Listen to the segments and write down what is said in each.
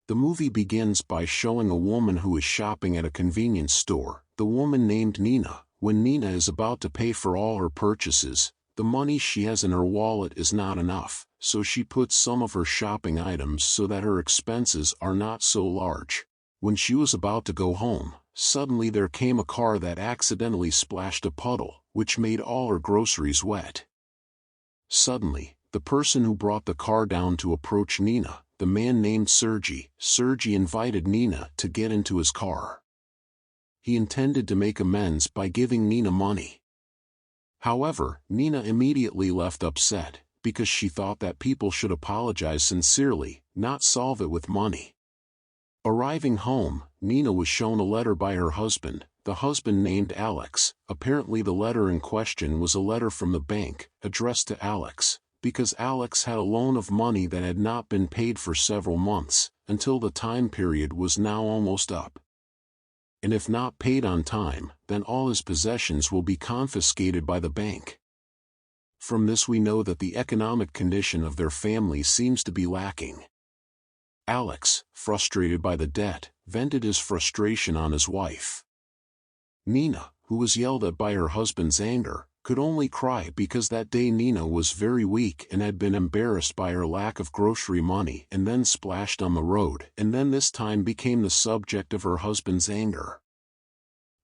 The movie begins by showing a woman who is shopping at a convenience store, the woman named Nina. When Nina is about to pay for all her purchases, the money she has in her wallet is not enough, so she puts some of her shopping items so that her expenses are not so large. When she was about to go home, suddenly there came a car that accidentally splashed a puddle, which made all her groceries wet. Suddenly, the person who brought the car down to approach Nina, the man named Sergey. Sergey invited Nina to get into his car. He intended to make amends by giving Nina money. However, Nina immediately left upset, because she thought that people should apologize sincerely, not solve it with money. Arriving home, Nina was shown a letter by her husband, the husband named Alex. Apparently the letter in question was a letter from the bank, addressed to Alex, because Alex had a loan of money that had not been paid for several months, until the time period was now almost up. And if not paid on time, then all his possessions will be confiscated by the bank. From this we know that the economic condition of their family seems to be lacking. Alex, frustrated by the debt, vented his frustration on his wife. Nina, who was yelled at by her husband's anger, could only cry because that day Nina was very weak and had been embarrassed by her lack of grocery money and then splashed on the road, and then this time became the subject of her husband's anger.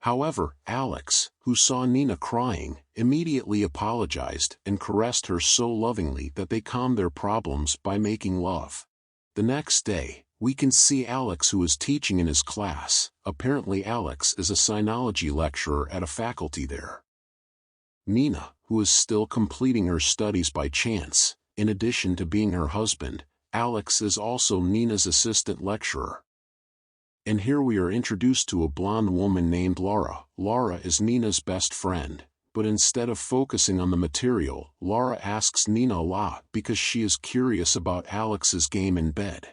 However, Alex, who saw Nina crying, immediately apologized and caressed her so lovingly that they calmed their problems by making love. The next day, we can see Alex, who is teaching in his class. Apparently Alex is a sinology lecturer at a faculty there. Nina, who is still completing her studies by chance, in addition to being her husband, Alex is also Nina's assistant lecturer. And here we are introduced to a blonde woman named Laura. Laura is Nina's best friend, but instead of focusing on the material, Laura asks Nina a lot because she is curious about Alex's game in bed.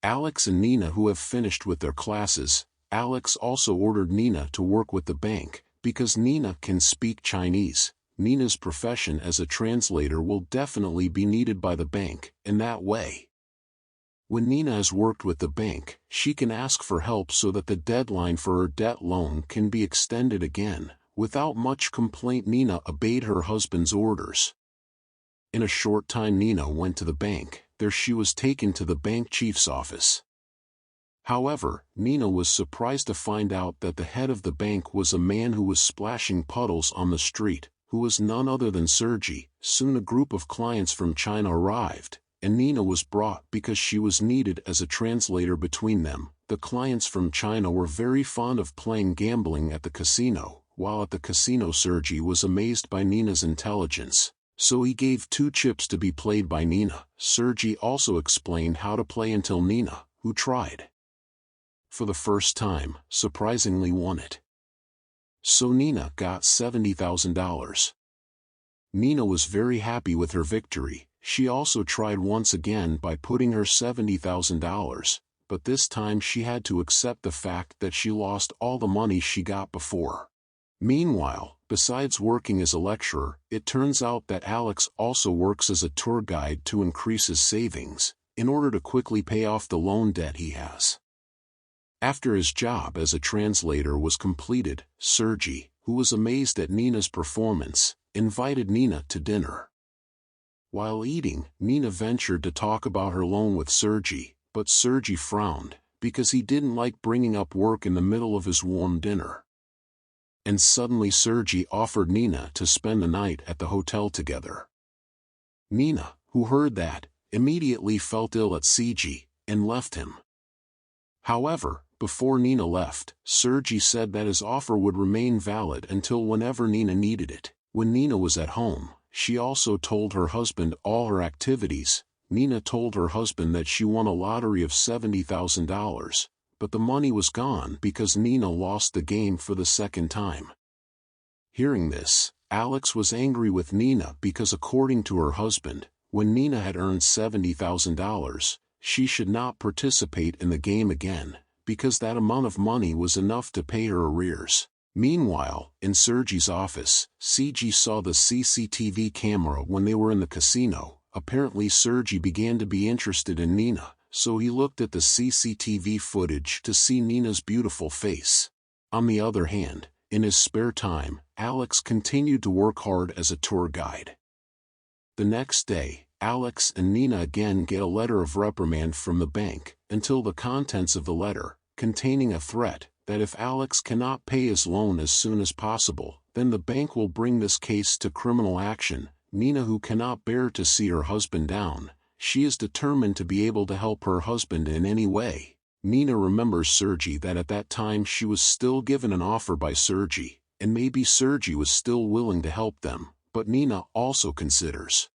Alex and Nina, who have finished with their classes, Alex also ordered Nina to work with the bank, because Nina can speak Chinese. Nina's profession as a translator will definitely be needed by the bank, in that way. When Nina has worked with the bank, she can ask for help so that the deadline for her debt loan can be extended again. Without much complaint, Nina obeyed her husband's orders. In a short time Nina went to the bank. There she was taken to the bank chief's office. However, Nina was surprised to find out that the head of the bank was a man who was splashing puddles on the street, who was none other than Sergey. Soon a group of clients from China arrived, and Nina was brought because she was needed as a translator between them. The clients from China were very fond of playing gambling at the casino. While at the casino, Sergey was amazed by Nina's intelligence, so he gave 2 chips to be played by Nina. Sergey also explained how to play until Nina, who tried for the first time, surprisingly won it. So Nina got $70,000. Nina was very happy with her victory. She also tried once again by putting her $70,000, but this time she had to accept the fact that she lost all the money she got before. Meanwhile, besides working as a lecturer, it turns out that Alex also works as a tour guide to increase his savings, in order to quickly pay off the loan debt he has. After his job as a translator was completed, Sergey, who was amazed at Nina's performance, invited Nina to dinner. While eating, Nina ventured to talk about her loan with Sergey, but Sergey frowned, because he didn't like bringing up work in the middle of his warm dinner. And suddenly Sergey offered Nina to spend the night at the hotel together. Nina, who heard that, immediately felt ill at Sergey, and left him. However, before Nina left, Sergey said that his offer would remain valid until whenever Nina needed it. When Nina was at home, she also told her husband all her activities. Nina told her husband that she won a lottery of $70,000, but the money was gone because Nina lost the game for the second time. Hearing this, Alex was angry with Nina because according to her husband, when Nina had earned $70,000, she should not participate in the game again, because that amount of money was enough to pay her arrears. Meanwhile, in Sergey's office, Sergey saw the CCTV camera when they were in the casino. Apparently Sergey began to be interested in Nina, so he looked at the CCTV footage to see Nina's beautiful face. On the other hand, in his spare time, Alex continued to work hard as a tour guide. The next day, Alex and Nina again get a letter of reprimand from the bank, until the contents of the letter, containing a threat that if Alex cannot pay his loan as soon as possible, then the bank will bring this case to criminal action. Nina, who cannot bear to see her husband down, she is determined to be able to help her husband in any way. Nina remembers Sergey, that at that time she was still given an offer by Sergey, and maybe Sergey was still willing to help them, but Nina also considers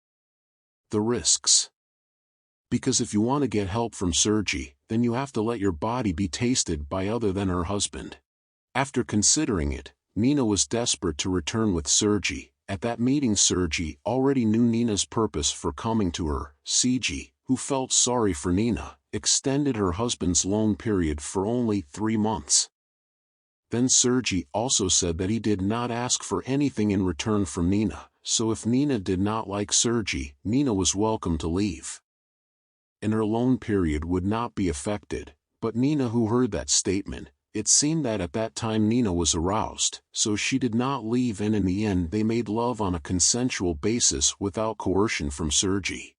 the risks. Because if you want to get help from Sergey, then you have to let your body be tasted by other than her husband. After considering it, Nina was desperate to return with Sergey. At that meeting, Sergey already knew Nina's purpose for coming to her. CG, who felt sorry for Nina, extended her husband's loan period for only 3 months. Then Sergey also said that he did not ask for anything in return from Nina, so if Nina did not like Sergey, Nina was welcome to leave, and her loan period would not be affected. But Nina, who heard that statement, it seemed that at that time Nina was aroused, so she did not leave, and in the end they made love on a consensual basis without coercion from Sergey.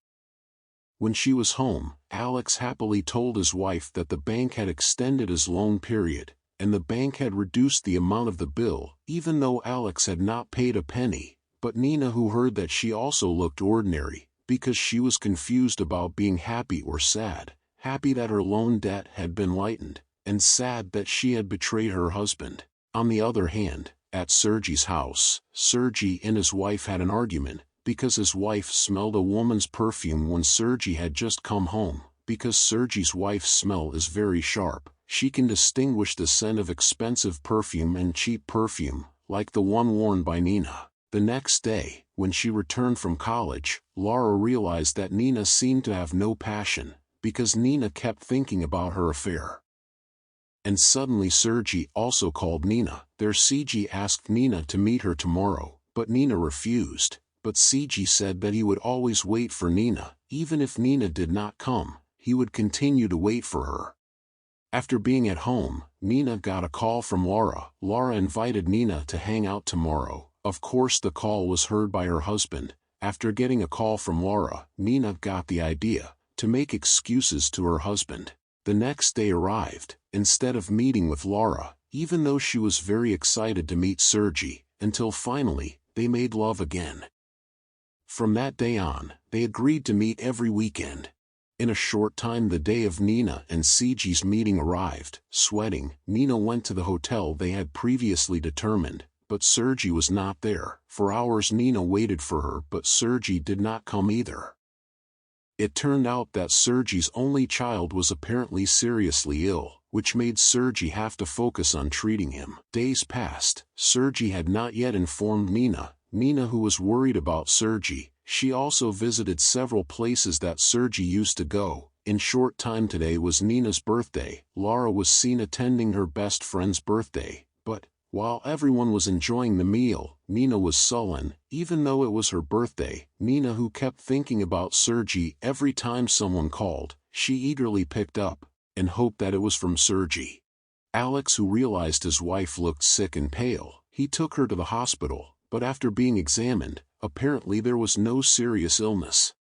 When she was home, Alex happily told his wife that the bank had extended his loan period, and the bank had reduced the amount of the bill, even though Alex had not paid a penny. But Nina, who heard that, she also looked ordinary, because she was confused about being happy or sad, happy that her loan debt had been lightened, and sad that she had betrayed her husband. On the other hand, at Sergey's house, Sergey and his wife had an argument, because his wife smelled a woman's perfume when Sergey had just come home. Because Sergey's wife's smell is very sharp, she can distinguish the scent of expensive perfume and cheap perfume, like the one worn by Nina. The next day, when she returned from college, Laura realized that Nina seemed to have no passion, because Nina kept thinking about her affair. And suddenly Sergey also called Nina. There CG asked Nina to meet her tomorrow, but Nina refused. But CG said that he would always wait for Nina. Even if Nina did not come, he would continue to wait for her. After being at home, Nina got a call from Laura. Laura invited Nina to hang out tomorrow. Of course, the call was heard by her husband. After getting a call from Laura, Nina got the idea to make excuses to her husband. The next day arrived, instead of meeting with Laura, even though she was very excited to meet Sergey, until finally, they made love again. From that day on, they agreed to meet every weekend. In a short time, the day of Nina and CG's meeting arrived. Sweating, Nina went to the hotel they had previously determined, but Sergey was not there. For hours Nina waited for her, but Sergey did not come either. It turned out that Sergey's only child was apparently seriously ill, which made Sergey have to focus on treating him. Days passed. Sergey had not yet informed Nina. Nina, who was worried about Sergey, she also visited several places that Sergey used to go. In short time, today was Nina's birthday. Laura was seen attending her best friend's birthday, but while everyone was enjoying the meal, Nina was sullen. Even though it was her birthday, Nina, who kept thinking about Sergey every time someone called, she eagerly picked up, and hoped that it was from Sergey. Alex, who realized his wife looked sick and pale, he took her to the hospital, but after being examined, apparently there was no serious illness.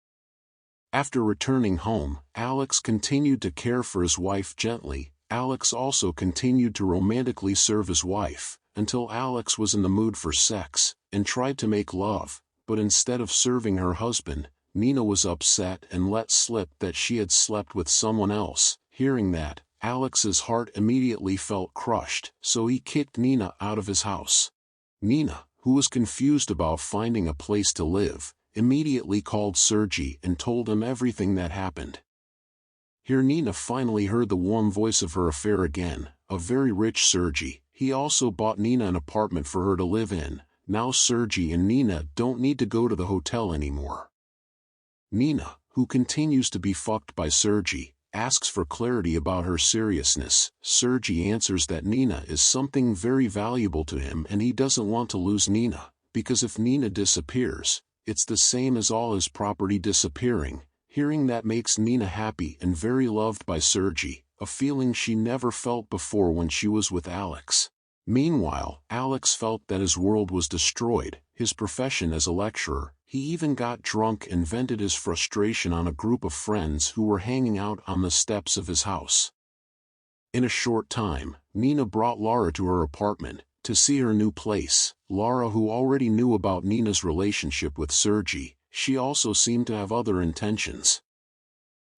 After returning home, Alex continued to care for his wife gently. Alex also continued to romantically serve his wife, until Alex was in the mood for sex, and tried to make love, but instead of serving her husband, Nina was upset and let slip that she had slept with someone else. Hearing that, Alex's heart immediately felt crushed, so he kicked Nina out of his house. Nina, who was confused about finding a place to live, immediately called Sergey and told him everything that happened. Here Nina finally heard the warm voice of her affair again, a very rich Sergey. He also bought Nina an apartment for her to live in. Now Sergey and Nina don't need to go to the hotel anymore. Nina, who continues to be fucked by Sergey, asks for clarity about her seriousness. Sergey answers that Nina is something very valuable to him and he doesn't want to lose Nina, because if Nina disappears, it's the same as all his property disappearing. Hearing that makes Nina happy and very loved by Sergey, a feeling she never felt before when she was with Alex. Meanwhile, Alex felt that his world was destroyed, his profession as a lecturer. He even got drunk and vented his frustration on a group of friends who were hanging out on the steps of his house. In a short time, Nina brought Laura to her apartment to see her new place. Laura, who already knew about Nina's relationship with Sergey, she also seemed to have other intentions.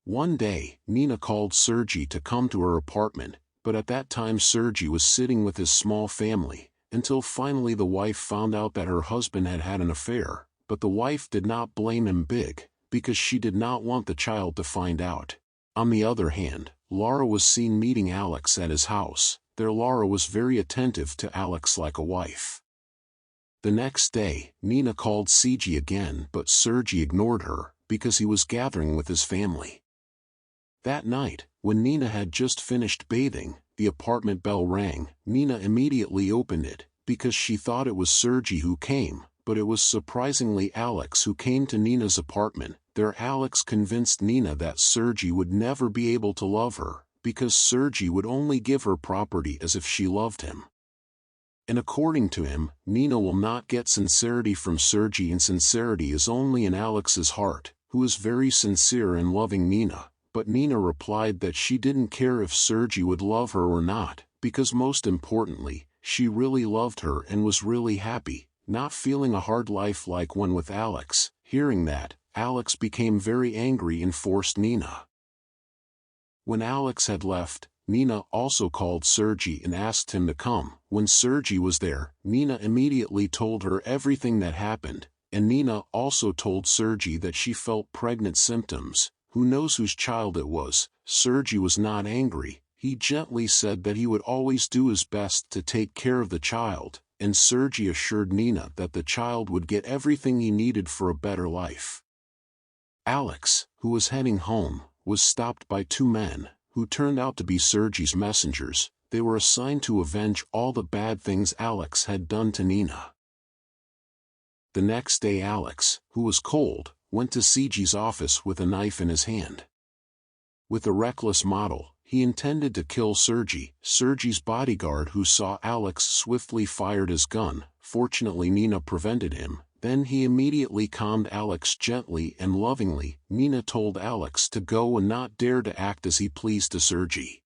One day, Nina called Sergey to come to her apartment, but at that time Sergey was sitting with his small family, until finally the wife found out that her husband had had an affair, but the wife did not blame him big, because she did not want the child to find out. On the other hand, Laura was seen meeting Alex at his house. There Laura was very attentive to Alex like a wife. The next day, Nina called Sergey again, but Sergey ignored her, because he was gathering with his family. That night, when Nina had just finished bathing, the apartment bell rang. Nina immediately opened it, because she thought it was Sergey who came, but it was surprisingly Alex who came to Nina's apartment. There Alex convinced Nina that Sergey would never be able to love her, because Sergey would only give her property as if she loved him. And according to him, Nina will not get sincerity from Sergey, and sincerity is only in Alex's heart, who is very sincere in loving Nina. But Nina replied that she didn't care if Sergey would love her or not, because most importantly, she really loved her and was really happy, not feeling a hard life like one with Alex. Hearing that, Alex became very angry and forced Nina. When Alex had left, Nina also called Sergey and asked him to come. When Sergey was there, Nina immediately told her everything that happened, and Nina also told Sergey that she felt pregnant symptoms. Who knows whose child it was? Sergey was not angry. He gently said that he would always do his best to take care of the child, and Sergey assured Nina that the child would get everything he needed for a better life. Alex, who was heading home, was stopped by two men, who turned out to be Sergey's messengers. They were assigned to avenge all the bad things Alex had done to Nina. The next day Alex, who was cold, went to Sergey's office with a knife in his hand. With a reckless model, he intended to kill Sergey. Sergey's bodyguard, who saw Alex, swiftly fired his gun. Fortunately, Nina prevented him. Then he immediately calmed Alex gently and lovingly. Nina told Alex to go and not dare to act as he pleased to Sergey,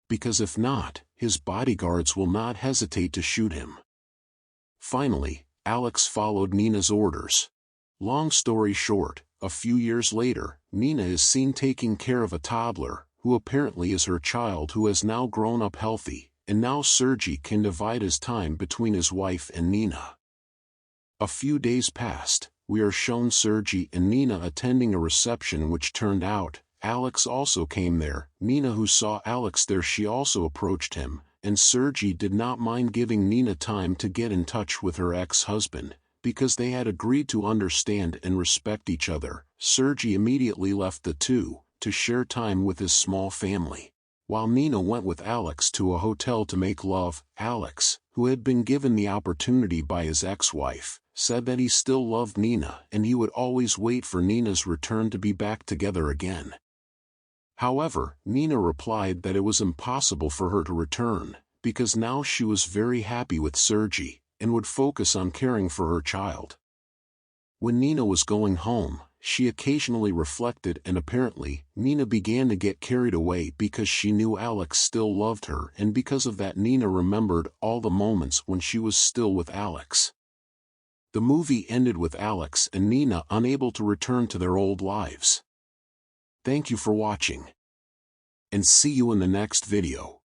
because if not, his bodyguards will not hesitate to shoot him. Finally, Alex followed Nina's orders. Long story short, a few years later, Nina is seen taking care of a toddler, who apparently is her child, who has now grown up healthy, and now Sergey can divide his time between his wife and Nina. A few days passed. We are shown Sergey and Nina attending a reception, which turned out, Alex also came there. Nina, who saw Alex there, she also approached him, and Sergey did not mind giving Nina time to get in touch with her ex-husband, because they had agreed to understand and respect each other. Sergey immediately left the two, to share time with his small family, while Nina went with Alex to a hotel to make love. Alex, who had been given the opportunity by his ex-wife, said that he still loved Nina and he would always wait for Nina's return to be back together again. However, Nina replied that it was impossible for her to return, because now she was very happy with Sergey, and would focus on caring for her child. When Nina was going home, she occasionally reflected, and apparently, Nina began to get carried away because she knew Alex still loved her, and because of that Nina remembered all the moments when she was still with Alex. The movie ended with Alex and Nina unable to return to their old lives. Thank you for watching, and see you in the next video.